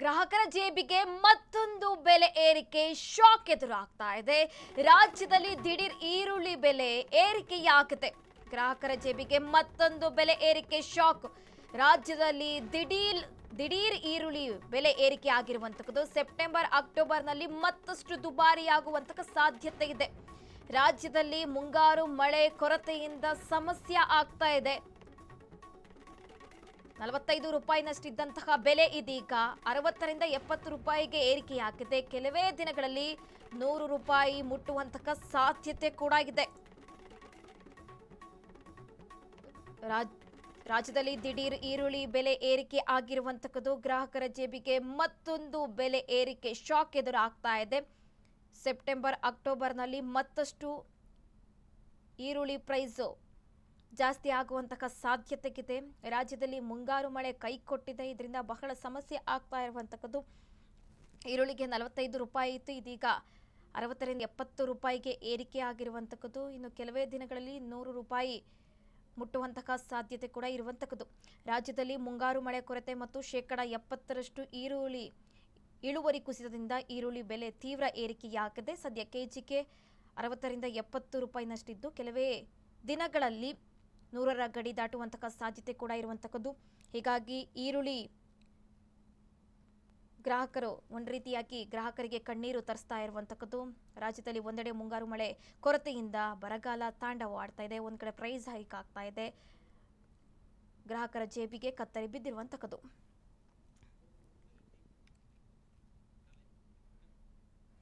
ಗ್ರಾಹಕರ ಜೇಬಿಗೆ ಮತ್ತೊಂದು ಬೆಲೆ ಏರಿಕೆ ಶಾಕ್ ಎದುರಾಗ್ತಾ ಇದೆ. ರಾಜ್ಯದಲ್ಲಿ ದಿಢೀರ್ ಈರುಳ್ಳಿ ಬೆಲೆ ಏರಿಕೆಯಾಗಿದೆ. ಗ್ರಾಹಕರ ಜೇಬಿಗೆ ಮತ್ತೊಂದು ಬೆಲೆ ಏರಿಕೆ ಶಾಕ್. ರಾಜ್ಯದಲ್ಲಿ ದಿಢೀರ್ ಈರುಳ್ಳಿ ಬೆಲೆ ಏರಿಕೆ ಆಗಿರುವಂತದ್ದು ಸೆಪ್ಟೆಂಬರ್ ಅಕ್ಟೋಬರ್ನಲ್ಲಿ ಮತ್ತಷ್ಟು ದುಬಾರಿಯಾಗುವಂತ ಸಾಧ್ಯತೆ ಇದೆ. ರಾಜ್ಯದಲ್ಲಿ ಮುಂಗಾರು ಮಳೆ ಕೊರತೆಯಿಂದ ಸಮಸ್ಯೆ ಆಗ್ತಾ ಇದೆ. 45 ರೂಪಾಯಿನಷ್ಟಿದ್ದಂತಹ ಬೆಲೆ ಇದೀಗ 60 ರಿಂದ 70 ರೂಪಾಯಿಗೆ ಏರಿಕೆಯಾಗಿದೆ. ಕೆಲವೇ ದಿನಗಳಲ್ಲಿ 100 ರೂಪಾಯಿ ಮುಟ್ಟುವಂತಹ ಸಾಧ್ಯತೆ ಕೂಡ ಇದೆ. ರಾಜ್ಯದಲ್ಲಿ ದಿಢೀರ್ ಈರುಳ್ಳಿ ಬೆಲೆ ಏರಿಕೆ ಆಗಿರುವಂತದ್ದು ಗ್ರಾಹಕರ ಜೇಬಿಗೆ ಮತ್ತೊಂದು ಬೆಲೆ ಏರಿಕೆ ಶಾಕ್ ಎದುರಾಗ್ತಾ ಇದೆ. ಸೆಪ್ಟೆಂಬರ್ ಅಕ್ಟೋಬರ್ನಲ್ಲಿ ಮತ್ತಷ್ಟು ಈರುಳ್ಳಿ ಪ್ರೈಸು ಜಾಸ್ತಿ ಆಗುವಂತಹ ಸಾಧ್ಯತೆ ಇದೆ. ರಾಜ್ಯದಲ್ಲಿ ಮುಂಗಾರು ಮಳೆ ಕೈಕೊಟ್ಟಿದೆ. ಇದರಿಂದ ಬಹಳ ಸಮಸ್ಯೆ ಆಗ್ತಾ ಇರುವಂತದ್ದು. ಈರುಳ್ಳಿಗೆ 45 ರೂಪಾಯಿ ಇತ್ತು, ಇದೀಗ 60 ರಿಂದ 70 ರೂಪಾಯಿಗೆ ಏರಿಕೆ ಆಗಿರುವಂತದ್ದು. ಇನ್ನು ಕೆಲವೇ ದಿನಗಳಲ್ಲಿ 100 ರೂಪಾಯಿ ಮುಟ್ಟುವಂತಹ ಸಾಧ್ಯತೆ ಕೂಡ ಇರುವಂತದ್ದು. ರಾಜ್ಯದಲ್ಲಿ ಮುಂಗಾರು ಮಳೆ ಕೊರತೆ ಮತ್ತು 70% ಈರುಳ್ಳಿ ಇಳುವರಿ ಕುಸಿತದಿಂದ ಈರುಳ್ಳಿ ಬೆಲೆ ತೀವ್ರ ಏರಿಕೆಯಾಗಿದೆ. ಸದ್ಯ ಕೆಜಿಗೆ 60 ರಿಂದ 70 ರೂಪಾಯಿನಷ್ಟಿದ್ದು ಕೆಲವೇ ದಿನಗಳಲ್ಲಿ 100ರ ಗಡಿ ದಾಟುವಂತಹ ಸಾಧ್ಯತೆ ಕೂಡ ಇರುವಂತದ್ದು. ಹೀಗಾಗಿ ಈರುಳ್ಳಿ ಗ್ರಾಹಕರು ಒಂದು ರೀತಿಯಾಗಿ ಗ್ರಾಹಕರಿಗೆ ಕಣ್ಣೀರು ತರಿಸ್ತಾ ಇರುವಂತದ್ದು. ರಾಜ್ಯದಲ್ಲಿ ಒಂದೆಡೆ ಮುಂಗಾರು ಮಳೆ ಕೊರತೆಯಿಂದ ಬರಗಾಲ ತಾಂಡವವಾಡ್ತಾ ಇದೆ, ಒಂದ್ ಕಡೆ ಪ್ರೈಸ್ ಹೈಕ್ ಆಗ್ತಾ ಇದೆ, ಗ್ರಾಹಕರ ಜೇಬಿಗೆ ಕತ್ತರಿ ಬಿದ್ದಿರುವಂತದ್ದು.